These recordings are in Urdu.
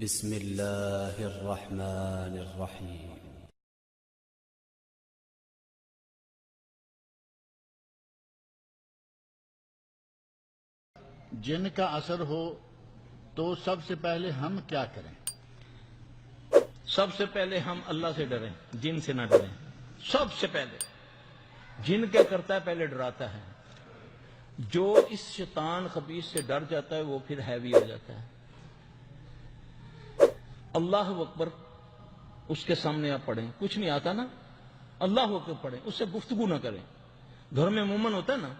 بسم اللہ الرحمن الرحیم۔ جن کا اثر ہو تو سب سے پہلے ہم کیا کریں؟ سب سے پہلے ہم اللہ سے ڈریں، جن سے نہ ڈریں۔ سب سے پہلے جن کیا کرتا ہے؟ پہلے ڈراتا ہے۔ جو اس شیطان خبیث سے ڈر جاتا ہے وہ پھر ہیوی ہو جاتا ہے۔ اللہ اکبر اس کے سامنے آپ پڑھیں، کچھ نہیں آتا نا، اللہ اکبر پڑھیں، اس سے گفتگو نہ کریں۔ گھر میں عموماً ہوتا ہے نا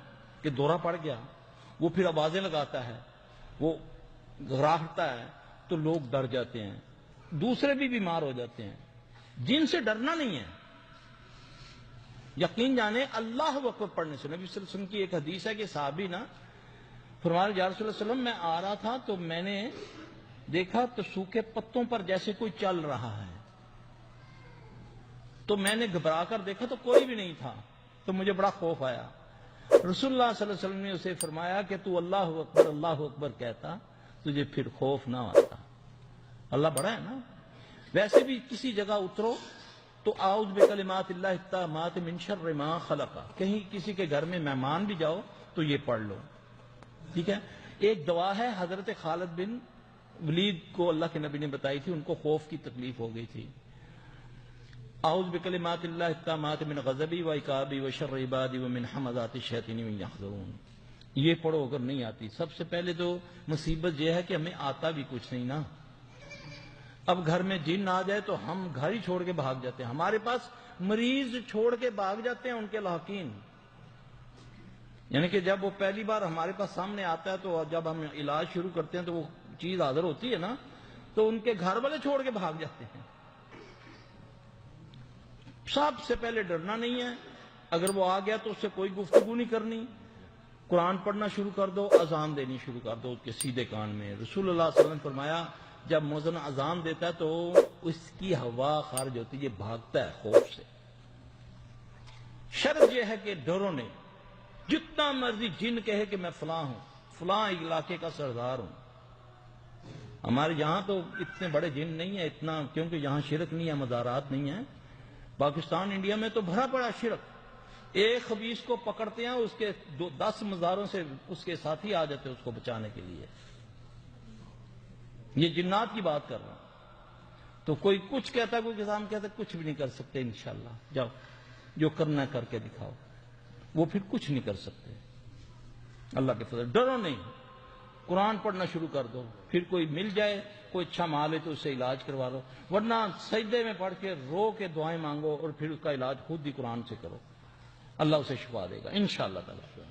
کہ دورہ پڑ گیا، وہ پھر آوازیں لگاتا ہے، وہ گھراہٹتا ہے تو لوگ ڈر جاتے ہیں، دوسرے بھی بیمار ہو جاتے ہیں۔ جن سے ڈرنا نہیں ہے، یقین جانے اللہ اکبر پڑھنے سے۔ نبی صلی اللہ علیہ وسلم کی ایک حدیث ہے کہ صحابی نا فرمایا یا رسول اللہ علیہ وسلم میں آ رہا تھا تو میں نے دیکھا تو سوکھے پتوں پر جیسے کوئی چل رہا ہے، تو میں نے گھبرا کر دیکھا تو کوئی بھی نہیں تھا، تو مجھے بڑا خوف آیا۔ رسول اللہ صلی اللہ علیہ وسلم نے اسے فرمایا کہ تو اللہ اکبر کہتا تجھے پھر خوف نہ آتا۔ اللہ بڑا ہے نا۔ ویسے بھی کسی جگہ اترو تو اعوذ بکلمات اللہ التامات من شر ما خلق، کہیں کسی کے گھر میں مہمان بھی جاؤ تو یہ پڑھ لو، ٹھیک ہے۔ ایک دعا ہے حضرت خالد بن ولید کو اللہ کے نبی نے بتائی تھی، ان کو خوف کی تکلیف ہو گئی تھی۔ اعوذ بکلمات اللہ التامات من غضبی و عقابی و شر عبادی و من حمزات الشیاطین و یحضرون، یہ پڑھو اگر نہیں آتی۔ سب سے پہلے تو مصیبت یہ ہے کہ ہمیں آتا بھی کچھ نہیں نا۔ اب گھر میں جن آ جائے تو ہم گھر ہی چھوڑ کے بھاگ جاتے ہیں، ہمارے پاس مریض چھوڑ کے بھاگ جاتے ہیں ان کے لاحقین، یعنی کہ جب وہ پہلی بار ہمارے پاس سامنے آتا ہے تو جب ہم علاج شروع کرتے ہیں تو وہ چیز حاضر ہوتی ہے نا، تو ان کے گھر والے چھوڑ کے بھاگ جاتے ہیں۔ سب سے پہلے ڈرنا نہیں ہے، اگر وہ آ گیا تو اس سے کوئی گفتگو نہیں کرنی، قرآن پڑھنا شروع کر دو، اذان دینی شروع کر دو اس کے سیدھے کان میں۔ رسول اللہ صلی اللہ علیہ وسلم نے فرمایا جب مؤذن اذان دیتا ہے تو اس کی ہوا خارج ہوتی ہے، یہ بھاگتا ہے خوف سے۔ شرط یہ ہے کہ ڈرو نہیں، جتنا مرضی جن کہے کہ میں فلاں ہوں، فلاں علاقے کا سردار ہوں۔ ہمارے یہاں تو اتنے بڑے جن نہیں ہیں اتنا، کیونکہ یہاں شرک نہیں ہے، مزارات نہیں ہیں۔ پاکستان انڈیا میں تو بھرا پڑا شرک، ایک خبیث کو پکڑتے ہیں، اس کے 10 مزاروں سے اس کے ساتھی آ جاتے ہیں اس کو بچانے کے لیے۔ یہ جنات کی بات کر رہا ہوں۔ تو کوئی کچھ کہتا ہے، کوئی کسان کہتا ہے، کچھ بھی نہیں کر سکتے انشاءاللہ۔ جاؤ جو کرنا کر کے دکھاؤ، وہ پھر کچھ نہیں کر سکتے۔ اللہ کے فضل، ڈرو نہیں، قرآن پڑھنا شروع کر دو، پھر کوئی مل جائے، کوئی اچھا مال ہے تو اس سے علاج کروا لو، ورنہ سجدے میں پڑھ کے رو کے دعائیں مانگو اور پھر اس کا علاج خود ہی قرآن سے کرو، اللہ اسے شفا دے گا انشاءاللہ تعالی۔